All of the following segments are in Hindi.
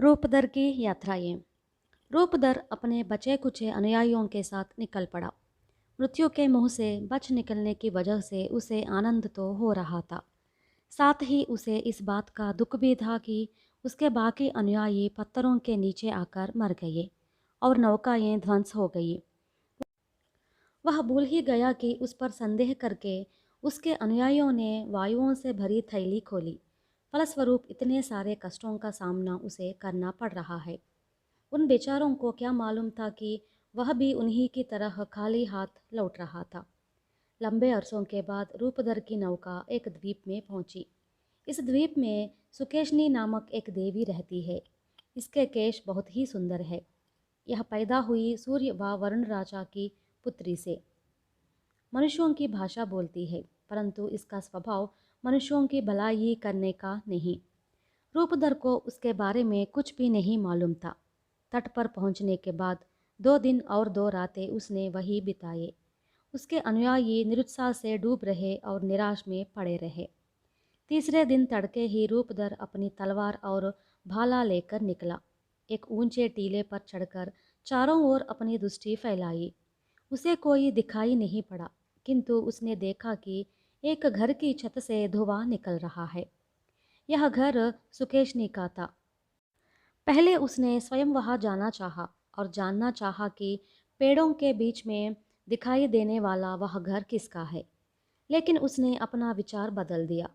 रूपदर की यात्राएं। रूपदर अपने बचे कुचे अनुयायियों के साथ निकल पड़ा। मृत्यु के मुंह से बच निकलने की वजह से उसे आनंद तो हो रहा था, साथ ही उसे इस बात का दुख भी था कि उसके बाकी अनुयायी पत्थरों के नीचे आकर मर गए और नौकाएं ध्वंस हो गई। वह भूल ही गया कि उस पर संदेह करके उसके अनुयायियों ने वायुओं से भरी थैली खोली। फलस्वरूप इतने सारे कष्टों का सामना उसे करना पड़ रहा है। उन बेचारों को क्या मालूम था कि वह भी उन्हीं की तरह खाली हाथ लौट रहा था। लंबे अरसों के बाद रूपदर की नौका एक द्वीप में पहुंची। इस द्वीप में सुकेशनी नामक एक देवी रहती है। इसके केश बहुत ही सुंदर है। यह पैदा हुई सूर्य व वरुण राजा की पुत्री से। मनुष्यों की भाषा बोलती है, परंतु इसका स्वभाव मनुष्यों की भलाई करने का नहीं। रूपदर को उसके बारे में कुछ भी नहीं मालूम था। तट पर पहुंचने के बाद 2 दिन और 2 रातें उसने वहीं बिताए। उसके अनुयायी निरुत्साह से डूब रहे और निराश में पड़े रहे। तीसरे दिन तड़के ही रूपदर अपनी तलवार और भाला लेकर निकला। एक ऊंचे टीले पर चढ़कर चारों ओर अपनी दृष्टि फैलाई। उसे कोई दिखाई नहीं पड़ा, किंतु उसने देखा कि एक घर की छत से धुआं निकल रहा है। यह घर सुकेशनी का था। पहले उसने स्वयं वहां जाना चाहा और जानना चाहा कि पेड़ों के बीच में दिखाई देने वाला वह घर किसका है, लेकिन उसने अपना विचार बदल दिया।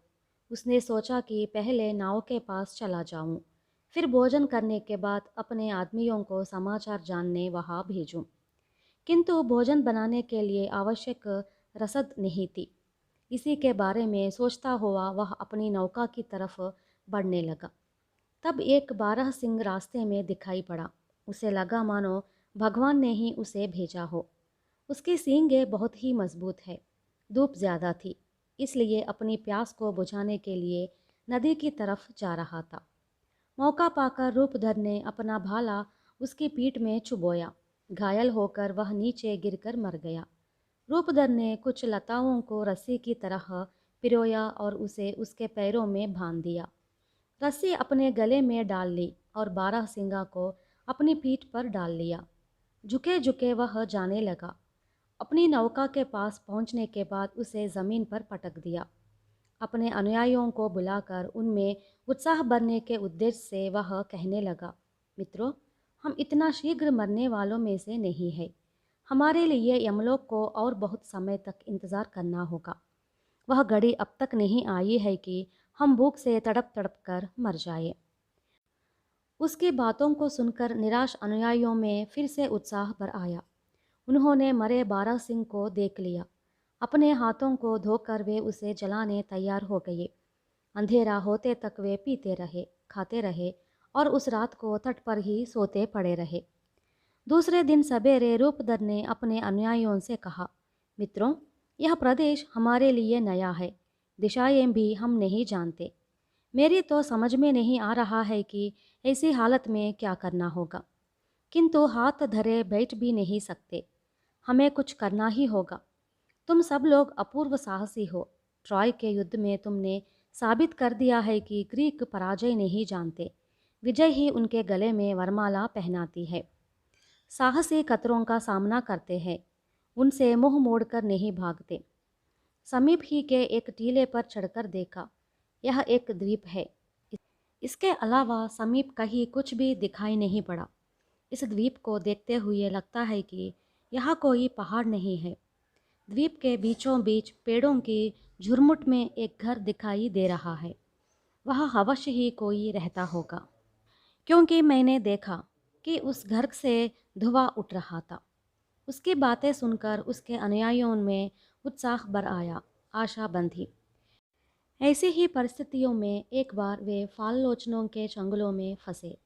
उसने सोचा कि पहले नाव के पास चला जाऊं, फिर भोजन करने के बाद अपने आदमियों को समाचार जानने वहां भेजूं। किंतु भोजन बनाने के लिए आवश्यक रसद नहीं थी। इसी के बारे में सोचता हुआ वह अपनी नौका की तरफ बढ़ने लगा। तब एक बारहसिंह रास्ते में दिखाई पड़ा। उसे लगा मानो भगवान ने ही उसे भेजा हो। उसकी सींगें बहुत ही मजबूत है। धूप ज़्यादा थी, इसलिए अपनी प्यास को बुझाने के लिए नदी की तरफ जा रहा था। मौका पाकर रूपधर ने अपना भाला उसकी पीठ में चुभोया। घायल होकर वह नीचे गिरकर मर गया। रूपधर ने कुछ लताओं को रस्सी की तरह पिरोया और उसे उसके पैरों में बांध दिया। रस्सी अपने गले में डाल ली और बारहसिंगा को अपनी पीठ पर डाल लिया। झुके झुके वह जाने लगा। अपनी नौका के पास पहुंचने के बाद उसे ज़मीन पर पटक दिया। अपने अनुयायियों को बुलाकर उनमें उत्साह भरने के उद्देश्य से वह कहने लगा, मित्रों, हम इतना शीघ्र मरने वालों में से नहीं है। हमारे लिए यमलोक को और बहुत समय तक इंतज़ार करना होगा। वह घड़ी अब तक नहीं आई है कि हम भूख से तड़प तड़प कर मर जाए। उसकी बातों को सुनकर निराश अनुयायियों में फिर से उत्साह भर आया। उन्होंने मरे बारहसिंह को देख लिया। अपने हाथों को धोकर वे उसे जलाने तैयार हो गए। अंधेरा होते तक वे पीते रहे, खाते रहे और उस रात को तट पर ही सोते पड़े रहे। दूसरे दिन सवेरे रूपधर ने अपने अनुयायियों से कहा, मित्रों, यह प्रदेश हमारे लिए नया है। दिशाएं भी हम नहीं जानते। मेरी तो समझ में नहीं आ रहा है कि ऐसी हालत में क्या करना होगा, किंतु हाथ धरे बैठ भी नहीं सकते। हमें कुछ करना ही होगा। तुम सब लोग अपूर्व साहसी हो। ट्रॉय के युद्ध में तुमने साबित कर दिया है कि ग्रीक पराजय नहीं जानते। विजय ही उनके गले में वरमाला पहनाती है। साहसी खतरों का सामना करते हैं, उनसे मुंह मोड़कर नहीं भागते। समीप ही के एक टीले पर चढ़कर देखा, यह एक द्वीप है। इसके अलावा समीप कहीं कुछ भी दिखाई नहीं पड़ा। इस द्वीप को देखते हुए लगता है कि यहाँ कोई पहाड़ नहीं है। द्वीप के बीचों बीच पेड़ों की झुरमुट में एक घर दिखाई दे रहा है। वह अवश्य ही कोई रहता होगा, क्योंकि मैंने देखा कि उस घर से धुआं उठ रहा था। उसकी बातें सुनकर उसके अनुयायियों में उत्साह भर आया, आशा बंधी। ऐसी ही परिस्थितियों में एक बार वे फाल लोचनों के चंगुलों में फंसे,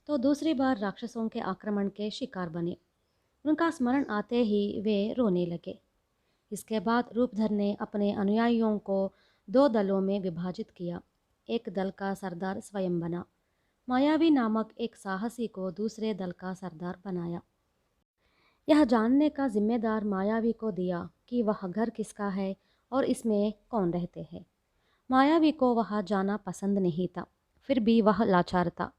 तो दूसरी बार राक्षसों के आक्रमण के शिकार बने। उनका स्मरण आते ही वे रोने लगे। इसके बाद रूपधर ने अपने अनुयायियों को 2 दलों में विभाजित किया। एक दल का सरदार स्वयं बना। मायावी नामक एक साहसी को दूसरे दल का सरदार बनाया। यह जानने का जिम्मेदार मायावी को दिया कि वह घर किसका है और इसमें कौन रहते हैं। मायावी को वह जाना पसंद नहीं था, फिर भी वह लाचार था।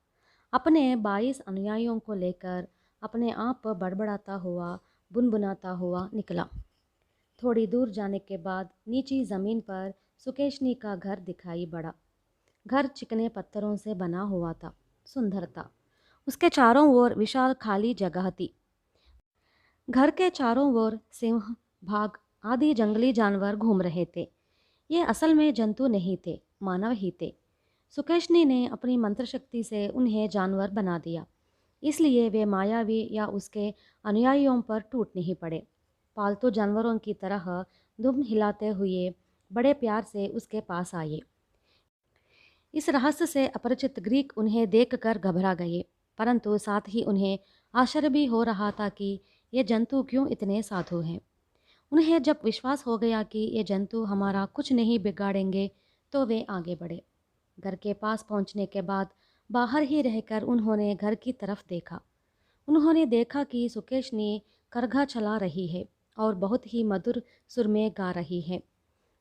अपने 22 अनुयायियों को लेकर अपने आप पर बड़बड़ाता हुआ, बुनबुनाता हुआ निकला। थोड़ी दूर जाने के बाद नीची ज़मीन पर सुकेशनी का घर दिखाई पड़ा। घर चिकने पत्थरों से बना हुआ था, सुंदर था। उसके चारों ओर विशाल खाली जगह थी। घर के चारों ओर सिंह, बाघ आदि जंगली जानवर घूम रहे थे। ये असल में जंतु नहीं थे, मानव ही थे। सुकेशनी ने अपनी मंत्र शक्ति से उन्हें जानवर बना दिया, इसलिए वे मायावी या उसके अनुयायियों पर टूट नहीं पड़े। पालतू जानवरों की तरह दुम हिलाते हुए बड़े प्यार से उसके पास आए। इस रहस्य से अपरिचित ग्रीक उन्हें देखकर घबरा गए, परंतु साथ ही उन्हें आश्चर्य भी हो रहा था कि ये जंतु क्यों इतने साधु हैं। उन्हें जब विश्वास हो गया कि ये जंतु हमारा कुछ नहीं बिगाड़ेंगे, तो वे आगे बढ़े। घर के पास पहुंचने के बाद बाहर ही रहकर उन्होंने घर की तरफ देखा। उन्होंने देखा कि सुकेशनी करघा चला रही है और बहुत ही मधुर सुर में गा रही है।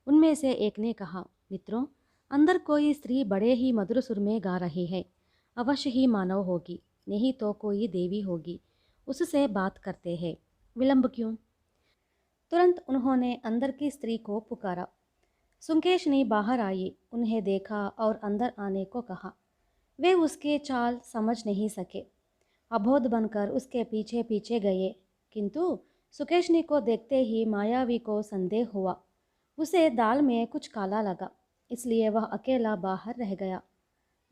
उनमें से एक ने कहा, मित्रों, अंदर कोई स्त्री बड़े ही मधुर सुर में गा रही है। अवश्य ही मानव होगी, नहीं तो कोई देवी होगी। उससे बात करते हैं, विलंब क्यों? तुरंत उन्होंने अंदर की स्त्री को पुकारा। सुकेशनी बाहर आई, उन्हें देखा और अंदर आने को कहा। वे उसके चाल समझ नहीं सके, अबोध बनकर उसके पीछे पीछे गए, किंतु सुकेशनी को देखते ही मायावी को संदेह हुआ। उसे दाल में कुछ काला लगा, इसलिए वह अकेला बाहर रह गया।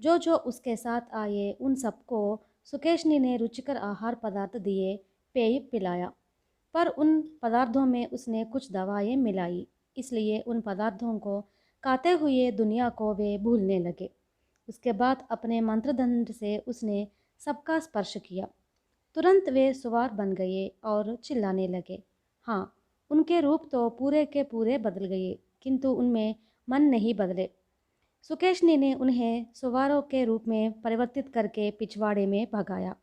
जो जो उसके साथ आए उन सबको सुकेशनी ने रुचिकर आहार पदार्थ दिए, पेय पिलाया। पर उन पदार्थों में उसने कुछ दवाएं मिलाई, इसलिए उन पदार्थों को खाते हुए दुनिया को वे भूलने लगे। उसके बाद अपने मंत्रदंड से उसने सबका स्पर्श किया। तुरंत वे सवार बन गए और चिल्लाने लगे। हाँ, उनके रूप तो पूरे के पूरे बदल गए, किंतु उनमें मन नहीं बदले। सुकेशनी ने उन्हें सवारों के रूप में परिवर्तित करके पिछवाड़े में भगाया।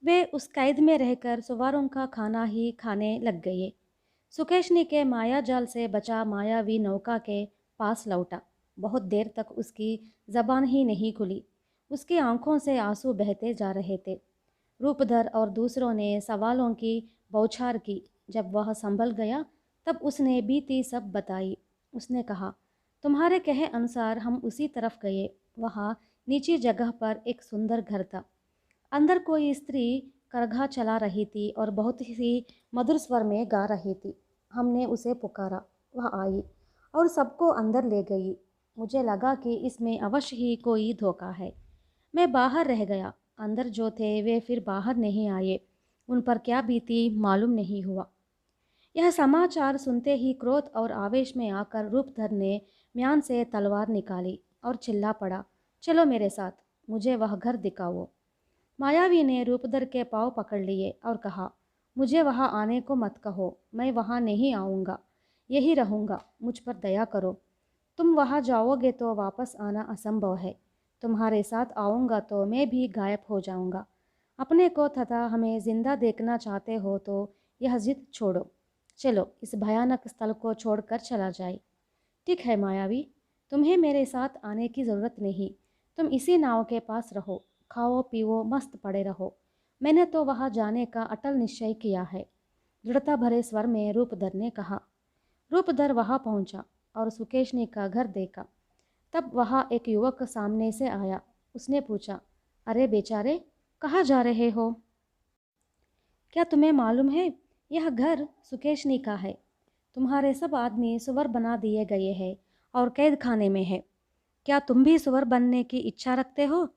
वे उस कैद में रहकर सवारों का खाना ही खाने लग गए। सुकेशनी के माया जाल से बचा मायावी नौका के पास लौटा। बहुत देर तक उसकी जबान ही नहीं खुली। उसकी आंखों से आंसू बहते जा रहे थे। रूपधर और दूसरों ने सवालों की बौछार की। जब वह संभल गया तब उसने बीती सब बताई। उसने कहा, तुम्हारे कहे अनुसार हम उसी तरफ गए। वहाँ नीची जगह पर एक सुंदर घर था। अंदर कोई स्त्री करघा चला रही थी और बहुत ही मधुर स्वर में गा रही थी। हमने उसे पुकारा, वह आई और सबको अंदर ले गई। मुझे लगा कि इसमें अवश्य ही कोई धोखा है। मैं बाहर रह गया। अंदर जो थे वे फिर बाहर नहीं आए। उन पर क्या बीती मालूम नहीं हुआ। यह समाचार सुनते ही क्रोध और आवेश में आकर रूपधर ने म्यान से तलवार निकाली और चिल्ला पड़ा, चलो मेरे साथ, मुझे वह घर दिखाओ। मायावी ने रूपधर के पाँव पकड़ लिए और कहा, मुझे वहाँ आने को मत कहो, मैं वहाँ नहीं आऊँगा, यही रहूँगा, मुझ पर दया करो। तुम वहाँ जाओगे तो वापस आना असंभव है। तुम्हारे साथ आऊँगा तो मैं भी गायब हो जाऊँगा। अपने को तथा हमें जिंदा देखना चाहते हो तो यह जिद छोड़ो। चलो इस भयानक स्थल को छोड़कर चला जाए। ठीक है मायावी, तुम्हें मेरे साथ आने की ज़रूरत नहीं। तुम इसी नाव के पास रहो, खाओ पीओ मस्त पड़े रहो। मैंने तो वहाँ जाने का अटल निश्चय किया है, दृढ़ता भरे स्वर में रूपधर ने कहा। रूपधर वहाँ पहुँचा और सुकेशनी का घर देखा। तब वहाँ एक युवक सामने से आया। उसने पूछा, अरे बेचारे, कहाँ जा रहे हो? क्या तुम्हें मालूम है, यह घर सुकेशनी का है। तुम्हारे सब आदमी सुअर बना दिए गए हैं और कैद खाने में है। क्या तुम भी सुअर बनने की इच्छा रखते हो?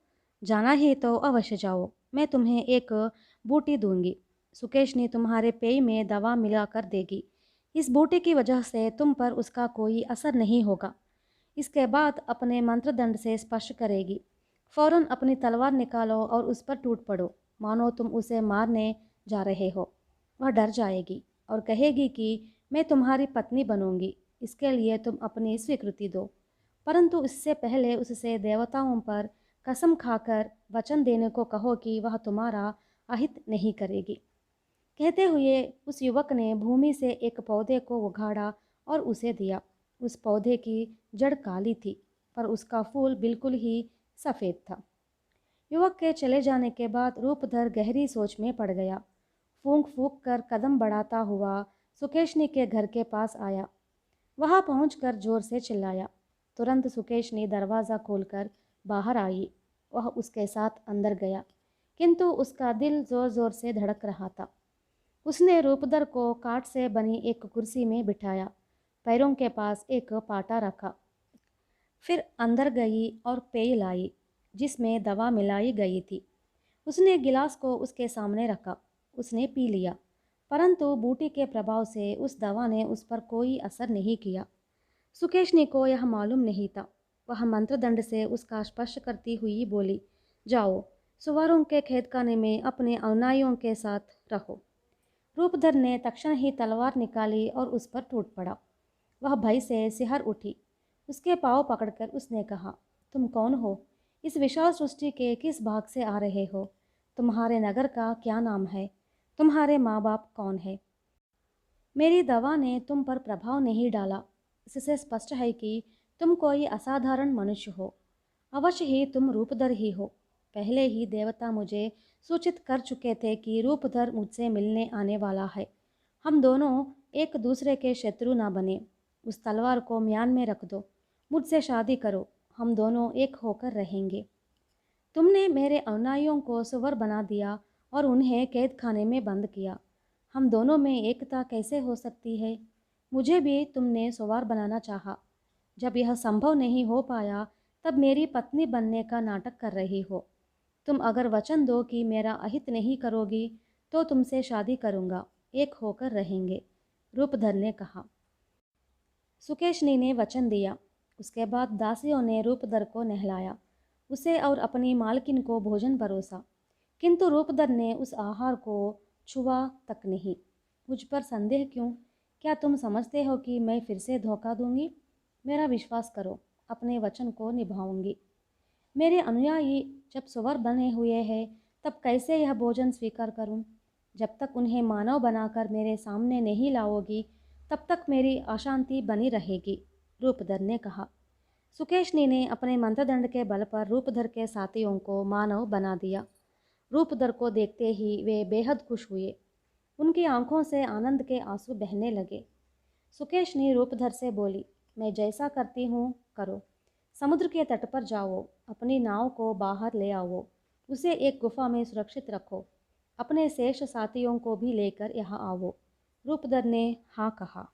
जाना ही तो अवश्य जाओ, मैं तुम्हें एक बूटी दूंगी। सुकेशनी तुम्हारे पेय में दवा मिला कर देगी। इस बूटी की वजह से तुम पर उसका कोई असर नहीं होगा। इसके बाद अपने मंत्रदंड से स्पर्श करेगी। फौरन अपनी तलवार निकालो और उस पर टूट पड़ो, मानो तुम उसे मारने जा रहे हो। वह डर जाएगी और कहेगी कि मैं तुम्हारी पत्नी बनूंगी। इसके लिए तुम अपनी स्वीकृति दो, परंतु इससे पहले उससे देवताओं पर कसम खाकर वचन देने को कहो कि वह तुम्हारा अहित नहीं करेगी। कहते हुए उस युवक ने भूमि से एक पौधे को उखाड़ा और उसे दिया। उस पौधे की जड़ काली थी, पर उसका फूल बिल्कुल ही सफ़ेद था। युवक के चले जाने के बाद रूपधर गहरी सोच में पड़ गया। फूंक फूंक कर कदम बढ़ाता हुआ सुकेशनी के घर के पास आया। वहां पहुंचकर जोर से चिल्लाया। तुरंत सुकेशनी दरवाज़ा खोलकर बाहर आई। वह उसके साथ अंदर गया, किंतु उसका दिल ज़ोर ज़ोर से धड़क रहा था। उसने रूपधर को काठ से बनी एक कुर्सी में बिठाया, पैरों के पास एक पाटा रखा। फिर अंदर गई और पेय लाई, जिसमें दवा मिलाई गई थी। उसने गिलास को उसके सामने रखा। उसने पी लिया, परंतु बूटी के प्रभाव से उस दवा ने उस पर कोई असर नहीं किया। सुकेशनी को यह मालूम नहीं था। वह मंत्रदंड से उसका स्पर्श करती हुई बोली, जाओ, सुवारों के खेतखाने में अपने अनुयायियों के साथ रहो। रूपधर ने तक्षण ही तलवार निकाली और उस पर टूट पड़ा। वह भय से सिहर उठी। उसके पाँव पकड़कर उसने कहा, तुम कौन हो? इस विशाल सृष्टि के किस भाग से आ रहे हो? तुम्हारे नगर का क्या नाम है? तुम्हारे माँ बाप कौन है? मेरी दवा ने तुम पर प्रभाव नहीं डाला। इससे स्पष्ट है कि तुम कोई असाधारण मनुष्य हो। अवश्य ही तुम रूपधर ही हो। पहले ही देवता मुझे सूचित कर चुके थे कि रूपधर मुझसे मिलने आने वाला है। हम दोनों एक दूसरे के शत्रु ना बने। उस तलवार को म्यान में रख दो, मुझसे शादी करो, हम दोनों एक होकर रहेंगे। तुमने मेरे अनुयायियों को सुअर बना दिया और उन्हें कैद खाने में बंद किया। हम दोनों में एकता कैसे हो सकती है? मुझे भी तुमने सुअर बनाना चाहा। जब यह संभव नहीं हो पाया, तब मेरी पत्नी बनने का नाटक कर रही हो। तुम अगर वचन दो कि मेरा अहित नहीं करोगी, तो तुमसे शादी करूँगा, एक होकर रहेंगे, रूपधर ने कहा। सुकेशनी ने वचन दिया। उसके बाद दासियों ने रूपधर को नहलाया, उसे और अपनी मालकिन को भोजन परोसा, किंतु रूपधर ने उस आहार को छुआ तक नहीं। मुझ पर संदेह क्यों? क्या तुम समझते हो कि मैं फिर से धोखा दूंगी? मेरा विश्वास करो, अपने वचन को निभाऊंगी। मेरे अनुयायी जब सुअर बने हुए हैं, तब कैसे यह भोजन स्वीकार करूं? जब तक उन्हें मानव बनाकर मेरे सामने नहीं लाओगी, तब तक मेरी अशांति बनी रहेगी, रूपधर ने कहा। सुकेशनी ने अपने मंत्रदंड के बल पर रूपधर के साथियों को मानव बना दिया। रूपधर को देखते ही वे बेहद खुश हुए। उनकी आंखों से आनंद के आंसू बहने लगे। सुकेशनी रूपधर से बोली, मैं जैसा करती हूँ करो। समुद्र के तट पर जाओ, अपनी नाव को बाहर ले आओ, उसे एक गुफा में सुरक्षित रखो। अपने शेष साथियों को भी लेकर यहाँ आओ। रूपधर ने हाँ कहा।